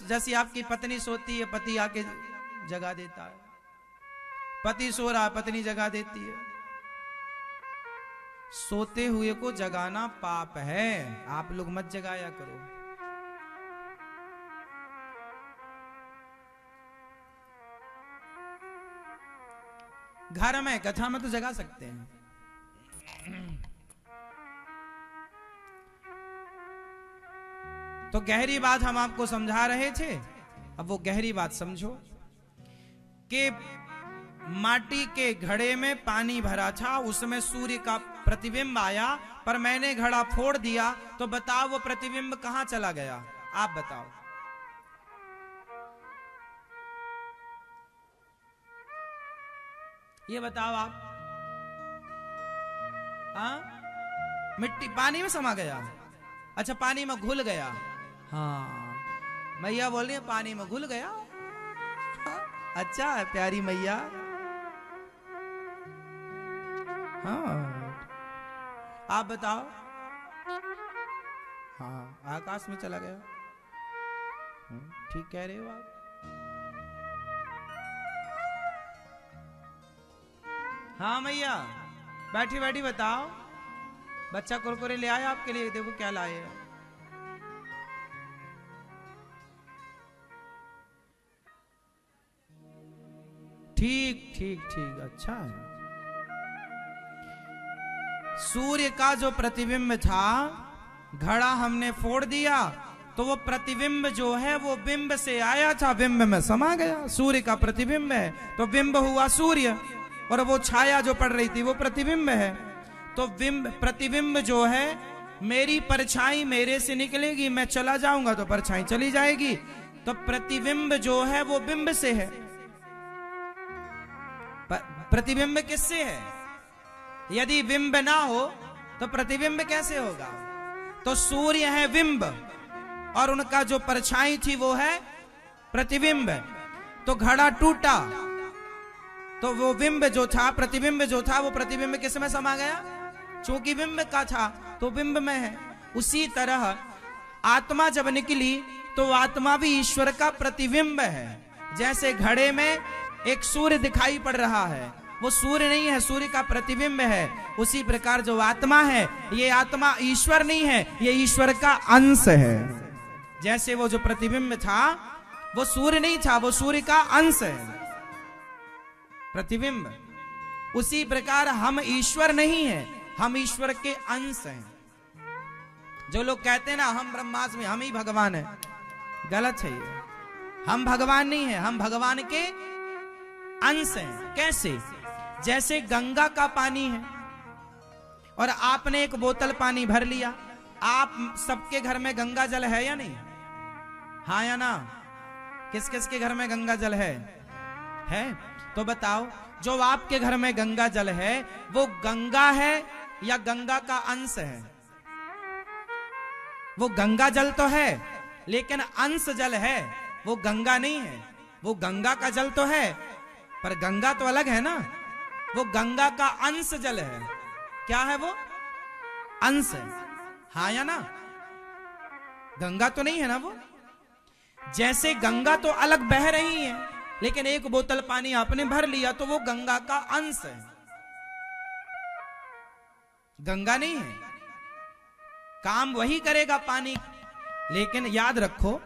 जैसी आपकी पत्नी सोती है, पति आके जगा देता है। पति सो रहा, पत्नी जगा देती है। सोते हुए को जगाना पाप है, आप लोग मत जगाया करो। घर में कथा में तो जगा सकते हैं। तो गहरी बात हम आपको समझा रहे थे, अब वो गहरी बात समझो कि माटी के घड़े में पानी भरा था, उसमें सूर्य का प्रतिबिंब आया, पर मैंने घड़ा फोड़ दिया, तो बताओ वो प्रतिबिंब कहां चला गया? आप बताओ। ये बताओ आप। मिट्टी पानी में समा गया? अच्छा, पानी में घुल गया। हाँ, मैया बोल रही है पानी में घुल गया। अच्छा है प्यारी मैया। हाँ, आप बताओ। हाँ, आकाश में चला गया। ठीक कह रहे हो आप। हाँ मैया, बैठी बैठी बताओ। बच्चा कुरकुरे ले आया आपके लिए, देखो क्या लाए हैं। ठीक ठीक ठीक, अच्छा है। सूर्य का जो प्रतिबिंब था, घड़ा हमने फोड़ दिया, तो वो प्रतिबिंब जो है वो बिंब से आया था, बिंब में समा गया। सूर्य का प्रतिबिंब है तो बिंब हुआ सूर्य, और वो छाया जो पड़ रही थी वो प्रतिबिंब है। तो बिंब प्रतिबिंब जो है, मेरी परछाई मेरे से निकलेगी, मैं चला जाऊंगा तो परछाई चली जाएगी। तो प्रतिबिंब जो है वो बिंब से है। प्रतिबिंब किससे है? यदि बिंब ना हो तो प्रतिबिंब कैसे होगा? तो सूर्य है बिंब, और उनका जो परछाई थी वो है प्रतिबिंब। तो घड़ा टूटा तो वो बिंब जो था, प्रतिबिंब जो था, वो प्रतिबिंब किस में समा गया? चूंकि बिंब का था तो बिंब में है। उसी तरह आत्मा जब निकली तो आत्मा भी ईश्वर का प्रतिबिंब है। जैसे घड़े में एक सूर्य दिखाई पड़ रहा है, वो सूर्य नहीं है, सूर्य का प्रतिबिंब है। उसी प्रकार जो आत्मा है, ये आत्मा ईश्वर नहीं है, ये ईश्वर का अंश है। जैसे वो जो प्रतिबिंब था वो सूर्य नहीं था, वो सूर्य का अंश है, प्रतिबिंब। उसी प्रकार हम ईश्वर नहीं है, हम ईश्वर के अंश हैं। जो लोग कहते हैं ना हम ब्रह्मास्मि, हम ही भगवान है, गलत है ये। हम भगवान नहीं है, हम भगवान के अंश हैं। कैसे? जैसे गंगा का पानी है और आपने एक बोतल पानी भर लिया। आप सबके घर में गंगा जल है या नहीं? हाँ या ना? किस किस के घर में गंगा जल है? तो बताओ, जो आपके घर में गंगा जल है वो गंगा है या गंगा का अंश है? वो गंगा जल तो है, लेकिन अंश जल है, वो गंगा नहीं है। वो गंगा का जल तो है, पर गंगा तो अलग है ना। वो गंगा का अंश जल है। क्या है वो? अंश है। हाँ या ना? गंगा तो नहीं है ना वो। जैसे गंगा तो अलग बह रही है, लेकिन एक बोतल पानी आपने भर लिया तो वो गंगा का अंश है, गंगा नहीं है। काम वही करेगा पानी। लेकिन याद रखो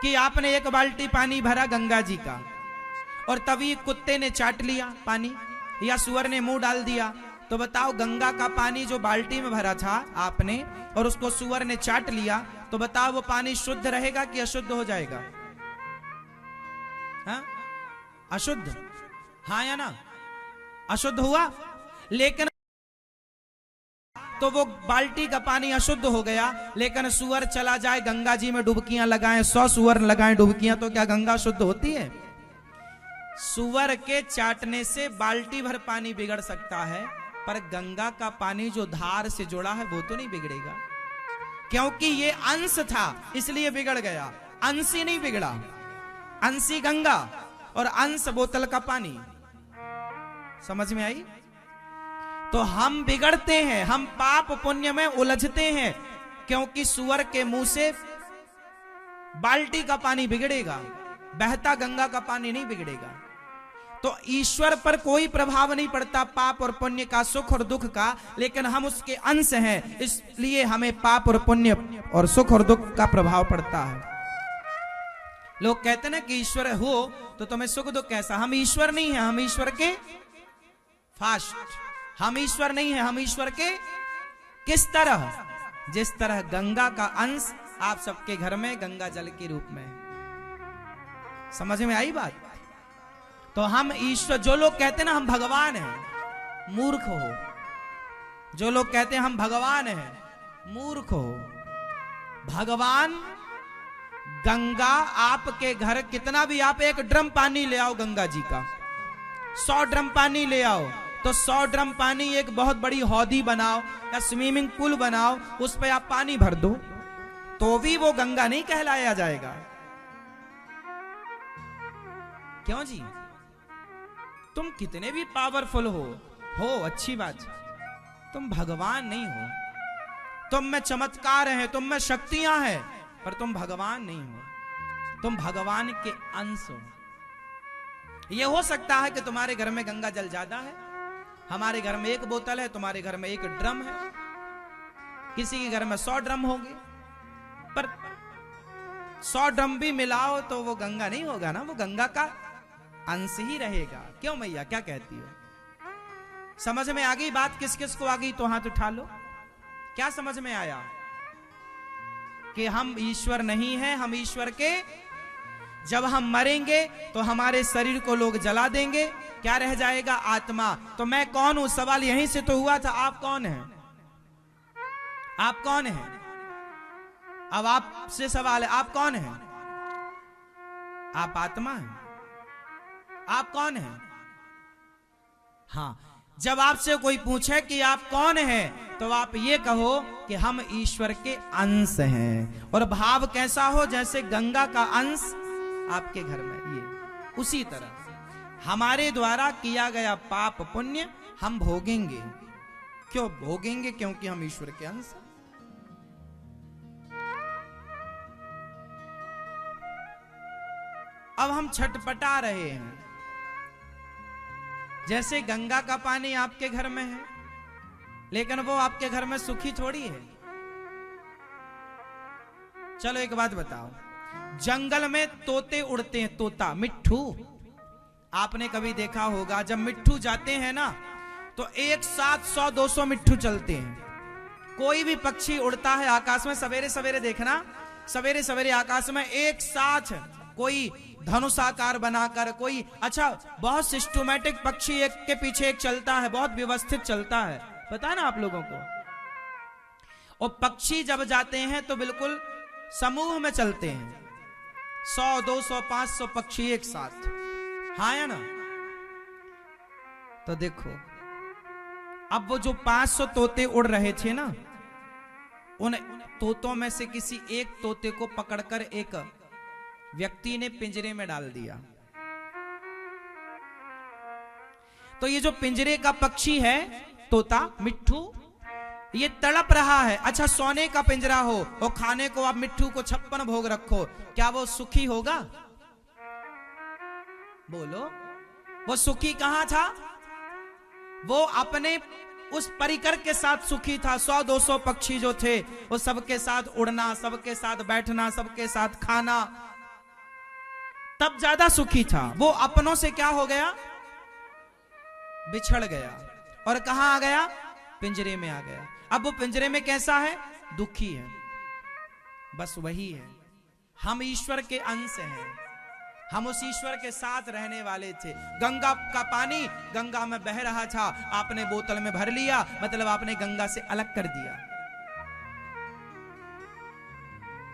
कि आपने एक बाल्टी पानी भरा गंगा जी का, और तभी कुत्ते ने चाट लिया पानी, या सुअर ने मुंह डाल दिया, तो बताओ गंगा का पानी जो बाल्टी में भरा था आपने, और उसको सुअर ने चाट लिया, तो बताओ वो पानी शुद्ध रहेगा कि अशुद्ध हो जाएगा? हाँ? अशुद्ध। हाँ या ना? अशुद्ध हुआ। लेकिन तो वो बाल्टी का पानी अशुद्ध हो गया। लेकिन सुअर चला जाए गंगा जी में डुबकियां लगाएं, 100 सुअर लगाएं डुबकियां, तो क्या गंगा शुद्ध होती है? सुअर के चाटने से बाल्टी भर पानी बिगड़ सकता है, पर गंगा का पानी जो धार से जुड़ा है वो तो नहीं बिगड़ेगा, क्योंकि ये अंश था इसलिए बिगड़ गया। अंशी नहीं बिगड़ा, अंशी गंगा और अंश बोतल का पानी। समझ में आई? तो हम बिगड़ते हैं, हम पाप पुण्य में उलझते हैं, क्योंकि सुअर के मुंह से बाल्टी का पानी बिगड़ेगा, बहता गंगा का पानी नहीं बिगड़ेगा। तो ईश्वर पर कोई प्रभाव नहीं पड़ता पाप और पुण्य का, सुख और दुख का, लेकिन हम उसके अंश हैं, इसलिए हमें पाप और पुण्य और सुख और दुख का प्रभाव पड़ता है। लोग कहते हैं ना कि ईश्वर हो तो तुम्हें सुख दुख कैसा। हम ईश्वर नहीं है, हम ईश्वर के फास्ट, हम ईश्वर नहीं है, हम ईश्वर के किस तरह, जिस तरह गंगा का अंश आप सबके घर में गंगा जल के रूप में। समझ में आई बात? तो हम ईश्वर, जो लोग कहते हैं ना हम भगवान हैं, मूर्ख हो। जो लोग कहते हैं हम भगवान हैं, मूर्ख हो। भगवान गंगा आपके घर, कितना भी आप एक ड्रम पानी ले आओ गंगा जी का, 100 ड्रम पानी ले आओ, तो 100 ड्रम पानी एक बहुत बड़ी हौदी बनाओ या स्विमिंग पूल बनाओ, उस पे आप पानी भर दो, तो भी वो गंगा नहीं कहलाया जाएगा। क्यों जी? तुम कितने भी पावरफुल हो अच्छी बात, तुम भगवान नहीं हो। तुम में चमत्कार है, तुम में शक्तियां हैं, पर तुम भगवान नहीं हो। तुम भगवान के अंश हो। यह हो सकता है कि तुम्हारे घर में गंगा जल ज्यादा है, हमारे घर में 1 बोतल है, तुम्हारे घर में 1 ड्रम है, किसी के घर में 100 ड्रम होंगे, पर 100 ड्रम भी मिलाओ तो वो गंगा नहीं होगा ना, वो गंगा का अंश ही रहेगा। क्यों मैया, क्या कहती हो? समझ में आ गई बात? किस किस को आ गई तो हाथ उठा लो। क्या समझ में आया? कि हम ईश्वर नहीं हैं, हम ईश्वर के, जब हम मरेंगे तो हमारे शरीर को लोग जला देंगे, क्या रह जाएगा? आत्मा। तो मैं कौन हूं? सवाल यहीं से तो हुआ था। आप कौन हैं? आप कौन हैं? अब आपसे सवाल है, आप कौन हैं? आप आत्मा हैं। आप कौन हैं? हाँ, जब आपसे कोई पूछे कि आप कौन हैं, तो आप ये कहो कि हम ईश्वर के अंश हैं। और भाव कैसा हो? जैसे गंगा का अंश आपके घर में, ये उसी तरह हमारे द्वारा किया गया पाप पुण्य हम भोगेंगे। क्यों भोगेंगे? क्योंकि हम ईश्वर के अंश हैं। अब हम छटपटा रहे हैं, जैसे गंगा का पानी आपके घर में है, लेकिन वो आपके घर में सुखी थोड़ी है। चलो एक बात बताओ, जंगल में तोते उड़ते हैं, तोता, मिट्ठू। आपने कभी देखा होगा जब मिट्ठू जाते हैं ना, तो एक साथ 100-200 मिट्ठू चलते हैं। कोई भी पक्षी उड़ता है आकाश में, सवेरे सवेरे देखना, सवेरे सवेरे आकाश में एक साथ कोई धनुषाकार बनाकर, कोई अच्छा बहुत सिस्टमैटिक पक्षी एक के पीछे एक चलता है, बहुत व्यवस्थित चलता है, पता है ना आप लोगों को। और पक्षी जब जाते हैं तो बिल्कुल समूह में चलते हैं, 100, 200, 500 पक्षी एक साथ, हाँ या ना? तो देखो, अब वो जो 500 तोते उड़ रहे थे ना, उन तोतों में से किसी एक तोते को पकड़कर एक व्यक्ति ने पिंजरे में डाल दिया। तो ये जो पिंजरे का पक्षी है, तोता, मिट्ठू, ये तड़प रहा है। अच्छा, सोने का पिंजरा हो और खाने को आप मिट्ठू को 56 भोग रखो, क्या वो सुखी होगा? बोलो, वो सुखी कहां था? वो अपने उस परिकर के साथ सुखी था। 100-200 पक्षी जो थे, वो सबके साथ उड़ना, सबके साथ बैठना, सबके साथ खाना, तब ज्यादा सुखी था। वो अपनों से क्या हो गया? बिछड़ गया। और कहां आ गया? पिंजरे में आ गया। अब वो पिंजरे में कैसा है? दुखी है। बस वही है, हम ईश्वर के अंश हैं, हम उस ईश्वर के साथ रहने वाले थे। गंगा का पानी गंगा में बह रहा था, आपने बोतल में भर लिया, मतलब आपने गंगा से अलग कर दिया।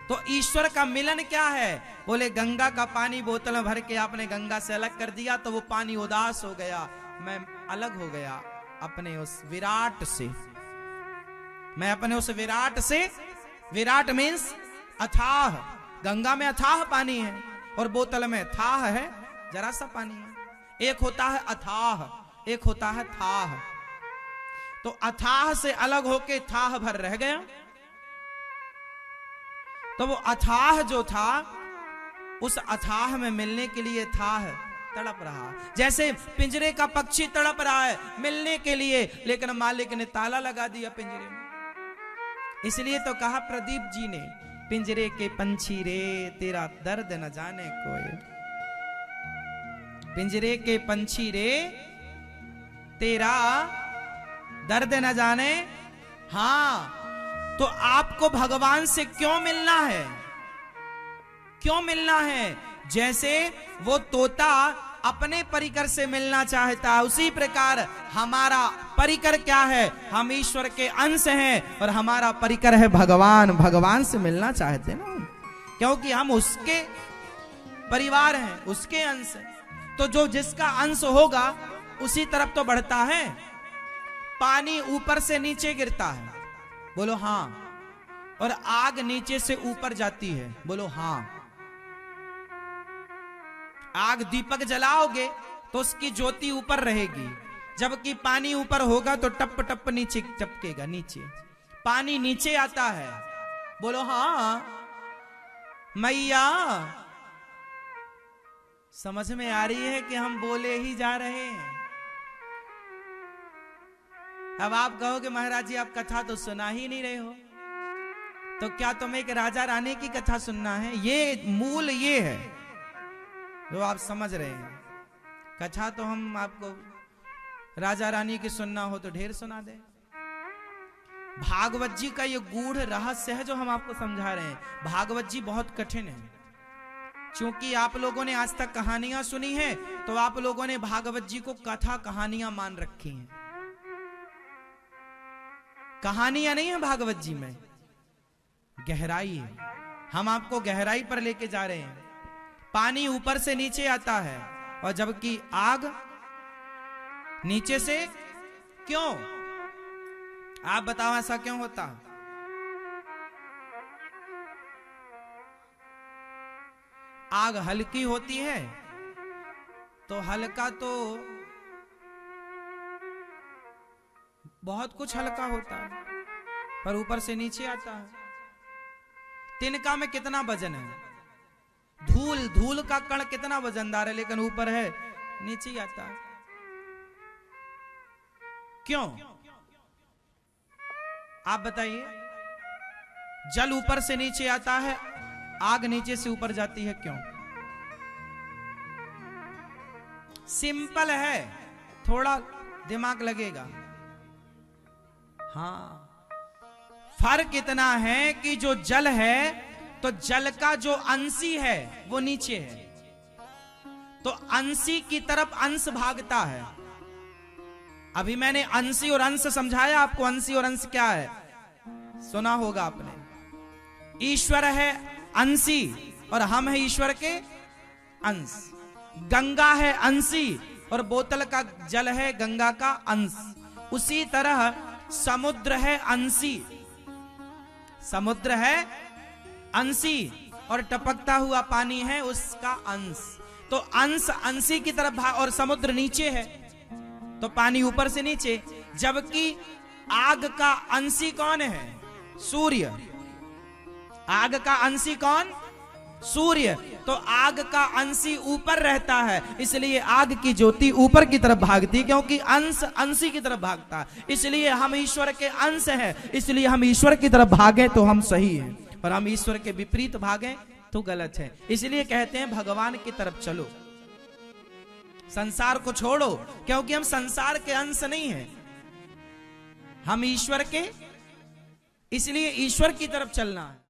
तो ईश्वर का मिलन क्या है? बोले गंगा का पानी बोतल में भर के आपने गंगा से अलग कर दिया, तो वो पानी उदास हो गया, मैं अलग हो गया अपने उस विराट से। मैं अपने उस विराट से, विराट मीन्स अथाह, गंगा में अथाह पानी है और बोतल में थाह है, जरा सा पानी है। एक होता है अथाह, एक होता है थाह। तो अथाह से अलग होके थाह भर रह गया। तो वो अथाह जो था, उस अथाह में मिलने के लिए थाह तड़प रहा। जैसे पिंजरे का पक्षी तड़प रहा है मिलने के लिए, लेकिन मालिक ने ताला लगा दिया पिंजरे में। इसलिए तो कहा प्रदीप जी ने, पिंजरे के पंछी रे तेरा दर्द न जाने कोई। पिंजरे के पंछी रे तेरा दर्द न जाने। हां, तो आपको भगवान से क्यों मिलना है? क्यों मिलना है? जैसे वो तोता अपने परिकर से मिलना चाहता है, उसी प्रकार हमारा परिकर क्या है? हम ईश्वर के अंश हैं और हमारा परिकर है भगवान। भगवान से मिलना चाहते हैं ना, क्योंकि हम उसके परिवार हैं, उसके अंश हैं। तो जो जिसका अंश होगा उसी तरफ तो बढ़ता है। पानी ऊपर से नीचे गिरता है, बोलो हां। और आग नीचे से ऊपर जाती है, बोलो हां। आग दीपक जलाओगे तो उसकी ज्योति ऊपर रहेगी, जबकि पानी ऊपर होगा तो टप टप नीचे टपकेगा। नीचे पानी नीचे आता है, बोलो हां मैया। समझ में आ रही है कि हम बोले ही जा रहे हैं। अब आप कहोगे महाराज जी आप कथा तो सुना ही नहीं रहे हो, तो क्या तुम्हें एक राजा रानी की कथा सुनना है? ये मूल ये है जो आप समझ रहे हैं। कथा तो हम आपको राजा रानी की सुनना हो तो ढेर सुना दे। भागवत जी का ये गूढ़ रहस्य है जो हम आपको समझा रहे हैं। भागवत जी बहुत कठिन है, क्योंकि आप लोगों ने आज तक कहानियां सुनी है, तो आप लोगों ने भागवत जी को कथा कहानियां मान रखी हैं। कहानियां नहीं है भागवत जी में, गहराई है। हम आपको गहराई पर लेके जा रहे हैं। पानी ऊपर से नीचे आता है, और जबकि आग नीचे से। क्यों? आप बताओ ऐसा क्यों होता? आग हल्की होती है तो हल्का तो बहुत कुछ हल्का होता है, पर ऊपर से नीचे आता है। तिनका में कितना वजन है? धूल का कण कितना वजनदार है, लेकिन ऊपर है नीचे ही आता है। क्यों? आप बताइए। जल ऊपर से नीचे आता है, आग नीचे से ऊपर जाती है, क्यों? सिंपल है, थोड़ा दिमाग लगेगा। हाँ, फर्क इतना है कि जो जल है, तो जल का जो अंशी है वो नीचे है, तो अंशी की तरफ अंश भागता है। अभी मैंने अंशी और अंश समझाया आपको। अंशी और अंश क्या है सुना होगा आपने। ईश्वर है अंशी और हम है ईश्वर के अंश। गंगा है अंशी और बोतल का जल है गंगा का अंश। उसी तरह समुद्र है अंशी, समुद्र है अंशी, और टपकता हुआ पानी है उसका अंश। तो अंश अंशी की तरफ और समुद्र नीचे है, तो पानी ऊपर से नीचे। जबकि आग का अंशी कौन है? सूर्य। आग का अंशी कौन? सूर्य। तो आग का अंशी ऊपर रहता है, इसलिए आग की ज्योति ऊपर की तरफ भागती, क्योंकि अंश अंशी की तरफ भागता है। इसलिए हम ईश्वर के अंश हैं, इसलिए हम ईश्वर की तरफ भागे तो हम सही हैं, और हम ईश्वर के विपरीत भागे तो गलत है। इसलिए कहते हैं भगवान की तरफ चलो, संसार को छोड़ो, क्योंकि हम संसार के अंश नहीं हैं, हम ईश्वर के, इसलिए ईश्वर की तरफ चलना है।